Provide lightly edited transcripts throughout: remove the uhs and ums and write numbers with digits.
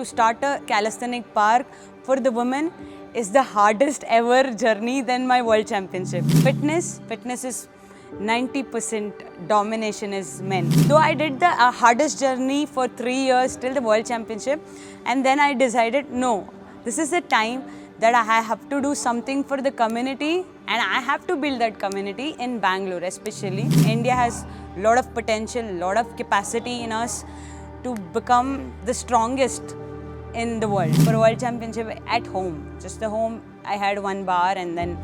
to start a calisthenic park for the women is the hardest ever journey than my World Championship. Fitness is 90% domination is men. Though I did the hardest journey for 3 years till the World Championship, and then I decided, no, this is the time that I have to do something for the community, and I have to build that community in Bangalore especially. India has a lot of potential, a lot of capacity in us to become the strongest in the world. For World Championship at home, just the home, I had 1 bar and then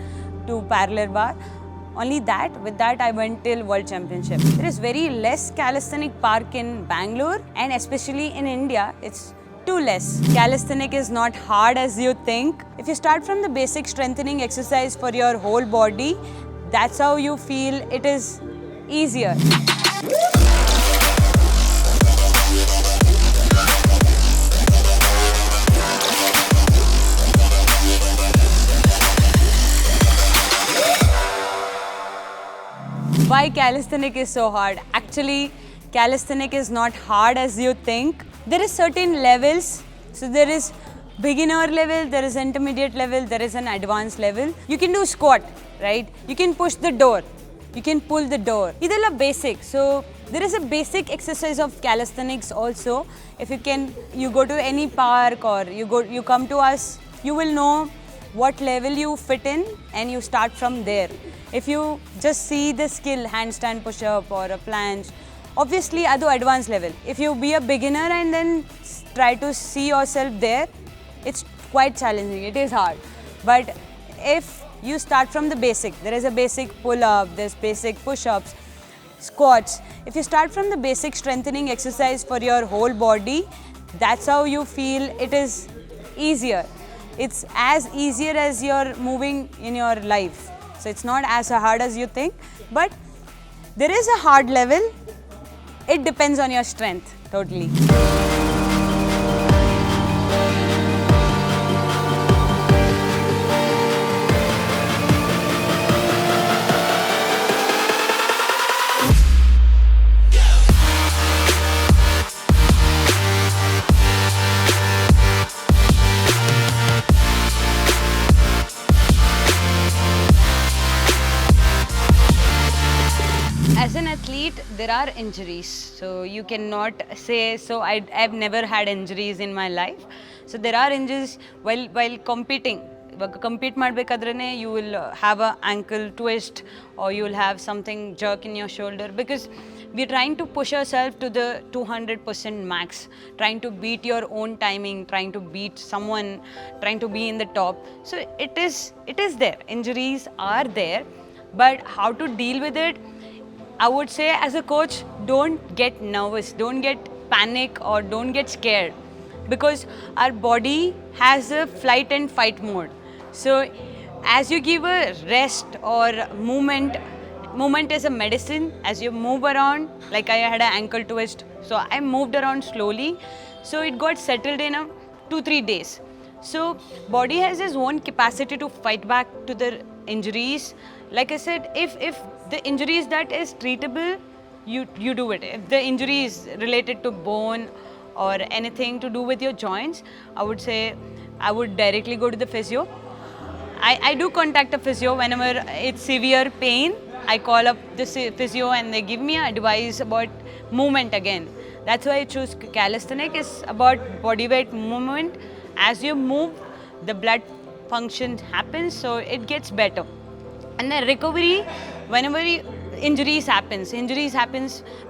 2 parallel bar. Only that, with that I went till World Championship. There is very less calisthenic park in Bangalore, and especially in India, it's too less. Calisthenic is not hard as you think. If you start from the basic strengthening exercise for your whole body, that's how you feel it is easier. Why calisthenic is so hard? Actually, calisthenic is not hard as you think. There is certain levels. So there is beginner level, there is intermediate level, there is an advanced level. You can do squat, right? You can push the door. You can pull the door. These are basic. So there is a basic exercise of calisthenics also. If you go to any park or you come to us, you will know what level you fit in and you start from there. If you just see the skill, handstand push-up or a planche, obviously at the advanced level. If you be a beginner and then try to see yourself there, it's quite challenging, it is hard. But if you start from the basic, there is a basic pull-up, there's basic push-ups, squats. If you start from the basic strengthening exercise for your whole body, that's how you feel it is easier. It's as easier as you're moving in your life. So it's not as hard as you think, but there is a hard level. It depends on your strength, totally. As an athlete, there are injuries. So you cannot say, so I've never had injuries in my life. So there are injuries while competing. Compete madbekadrene, you will have an ankle twist or you will have something jerk in your shoulder, because we're trying to push ourselves to the 200% max, trying to beat your own timing, trying to beat someone, trying to be in the top. So it is there. Injuries are there, but how to deal with it? I would say as a coach, don't get nervous, don't get panic or don't get scared, because our body has a flight and fight mode. So as you give a rest or movement is a medicine. As you move around, like I had an ankle twist, so I moved around slowly, so it got settled in 2-3 days. So body has its own capacity to fight back to the injuries. Like I said, if the injury is that is treatable, you do it. If the injury is related to bone or anything to do with your joints, I would say I would directly go to the physio. I do contact a physio whenever it's severe pain. I call up the physio and they give me advice about movement again. That's why I choose calisthenics. It's about body weight movement. As you move, the blood function happens, so it gets better. And the recovery, whenever injuries happens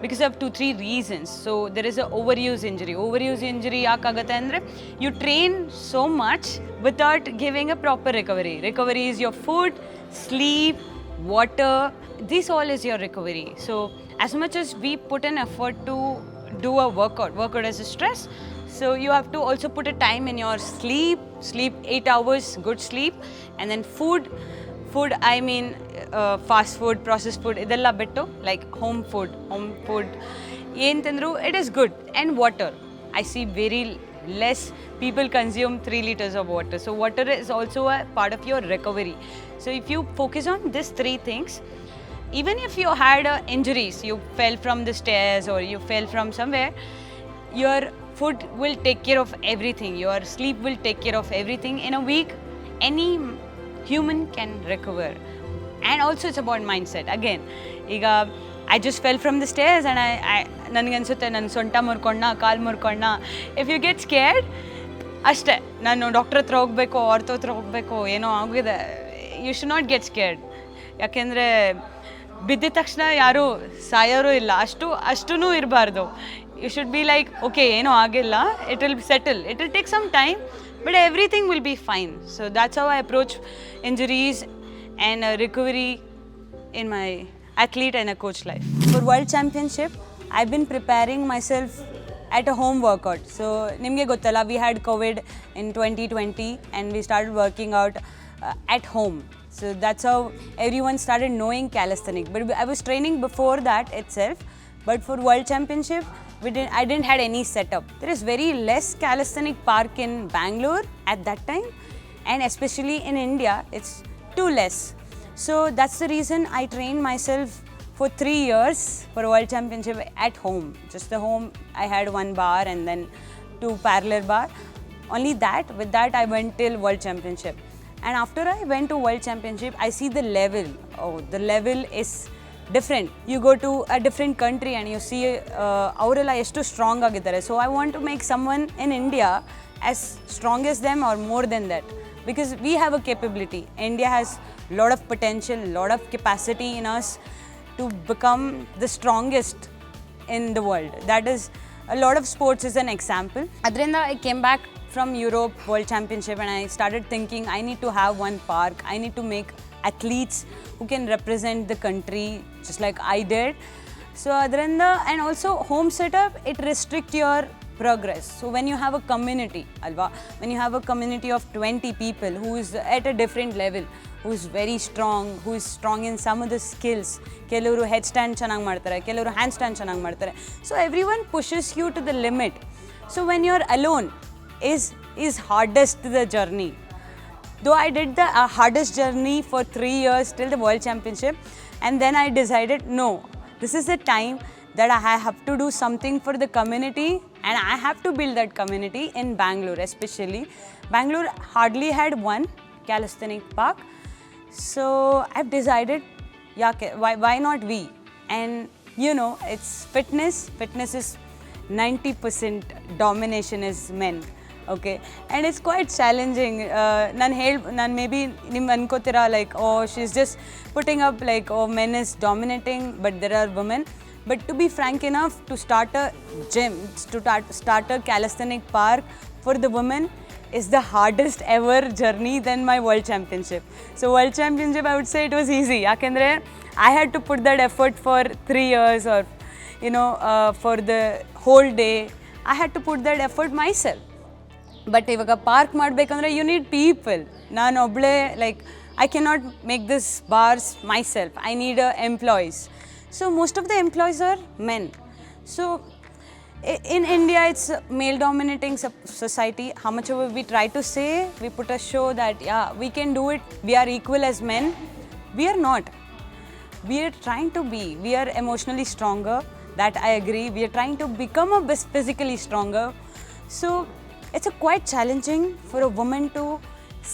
because of 2-3 reasons. So there is an overuse injury. Overuse injury yaakagate andre, you train so much without giving a proper recovery. Recovery is your food, sleep, water. This all is your recovery. So as much as we put an effort to do a workout is a stress. So you have to also put a time in your sleep 8 hours, good sleep, and then food, I mean fast food, processed food, idella bittu, like home food, it is good. And water, I see very less people consume 3 liters of water. So water is also a part of your recovery. So if you focus on these 3 things, even if you had injuries, you fell from the stairs or you fell from somewhere, your food will take care of everything. Your sleep will take care of everything. In a week, any human can recover. And also it's about mindset. Again, I just fell from the stairs and ನನಗನ್ಸುತ್ತೆ ನನ್ನ ಸೊಂಟ ಮುರ್ಕೊಂಡ ಕಾಲು ಮುರ್ಕೊಂಡ. If you get scared, ಅಷ್ಟೇ, ನಾನು doctor ಹತ್ರ ಹೋಗಬೇಕು, ortho ಹತ್ರ ಹೋಗಬೇಕು, ಏನೋ ಆಗಿದೆ. You should not get scared. ಯಾಕೆಂದರೆ ಬಿದ್ದಿದ ತಕ್ಷಣ ಯಾರೂ ಸಾಯೋರು ಇಲ್ಲ, ಅಷ್ಟೂ ಇರಬಾರ್ದು. You should be like, okay, ಏನೂ ಆಗಿಲ್ಲ, it will settle, it will take some time, but everything will be fine. So that's how I approach injuries and recovery in my athlete and a coach life. For World Championship, I've been preparing myself at a home workout. So nimge gottalla, we had COVID in 2020 and we started working out at home. So that's how everyone started knowing calisthenics. But I was training before that itself. But for World Championship, I didn't had any setup. There is very less calisthenic park in Bangalore at that time, and especially in India, it's too less. So that's the reason I trained myself for 3 years for World Championship at home. Just the home, I had 1 bar and then 2 parallel bar. Only that, with that I went till World Championship. And after I went to World Championship, I see the level. Oh, the level is different. You go to a different country and you see avrella ಎಷ್ಟು strong ಆಗಿದ್ದಾರೆ. So I want to make someone in India as strong as them or more than that. Because we have a capability. India has a lot of potential, lot of capacity in us to become the strongest in the world. That is, a lot of sports is an example. Adrinda, I came back from Europe World Championship and I started thinking I need to have one park. I need to make athletes who can represent the country just like I did. So Adrinda, and also home setup, it restricts your progress. So when you have a community, alva, when you have a community of 20 people who is at a different level, who is very strong, who is strong in some of the skills, ಕೆಲವರು head stand ಚೆನ್ನಾಗಿ ಮಾಡ್ತಾರೆ, ಕೆಲವರು hand stand ಚೆನ್ನಾಗಿ ಮಾಡ್ತಾರೆ. So everyone pushes you to the limit. So when you're alone is hardest the journey. Though I did the hardest journey for 3 years till the World Championship, and then I decided no, this is the time that I have to do something for the community, and I have to build that community in Bangalore especially. Bangalore hardly had one calisthenic park. So I've decided, yeah, why not we? And you know, it's fitness is 90% domination is men. Okay, and it's quite challenging. Nan maybe nim ankotira like, oh, she's just putting up like, oh, men is dominating, but there are women. But to be frank enough, to start a gym, to start a calisthenic park for the women is the hardest ever journey than my World Championship. So World Championship, I would say it was easy. Yakandre I had to put that effort for 3 years or, you know, for the whole day. I had to put that effort myself. But ಇವಾಗ park ಮಾಡಬೇಕಂದ್ರೆ you need people. ನಾನು ಒಬ್ಬಳೇ like I cannot make this bars myself. I need employees. So most of the employees are men. So in India, it's a male dominating society. How much ever we try to say, we put a show that yeah, we can do it, we are equal as men. We are not. We are trying to be. We are emotionally stronger. That I agree. We are trying to become physically stronger. So it's quite challenging for a woman to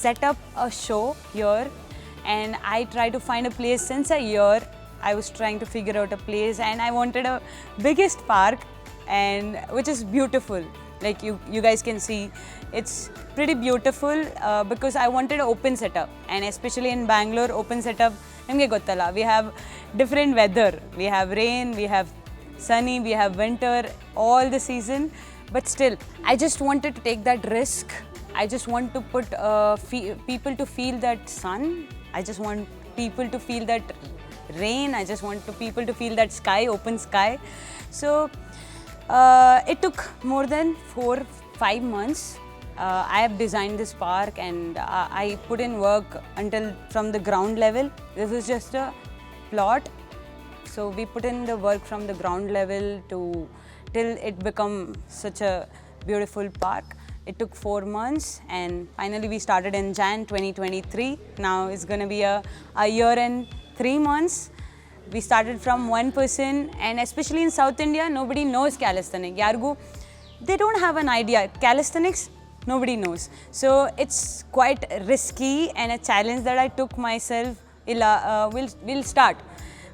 set up a show here, and I try to find a place since a year. I was trying to figure out a place, and I wanted a biggest park, and which is beautiful. Like you guys can see, it's pretty beautiful because I wanted an open setup, and especially in Bangalore, open setup. Nimge gottalla, we have different weather. We have rain, we have sunny, we have winter, all the season. But still, I just wanted to take that risk. I just want to put people to feel that sun. I just want people to feel that rain. I just want people to feel that sky, open sky. So it took more than 4-5 months. I have designed this park, and I put in work until from the ground level. This was just a plot. So we put in the work from the ground level till it become such a beautiful park. It took 4 months, and finally we started in Jan 2023. Now it's going to be a year and 3 months. We started from one person, and especially in South India, nobody knows calisthenics. Yargu they don't have an idea. Calisthenics, nobody knows. So it's quite risky and a challenge that I took myself. Will start.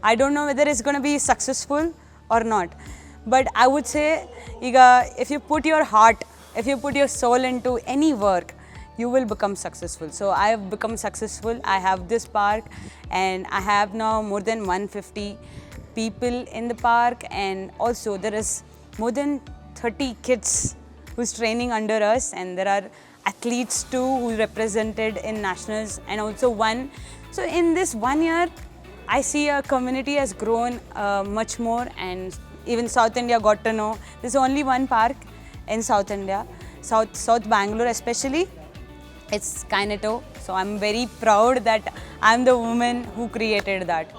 I don't know whether it's going to be successful or not. But I would say, if you put your heart, if you put your soul into any work, you will become successful. So I have become successful. I have this park and I have now more than 150 people in the park, and also there is more than 30 kids who's training under us, and there are athletes too who represented in nationals and also won. So in this 1 year, I see a community has grown much more, and even South India got to know. There's only one park in South India, South Bangalore especially. It's Kineto. So I'm very proud that I'm the woman who created that.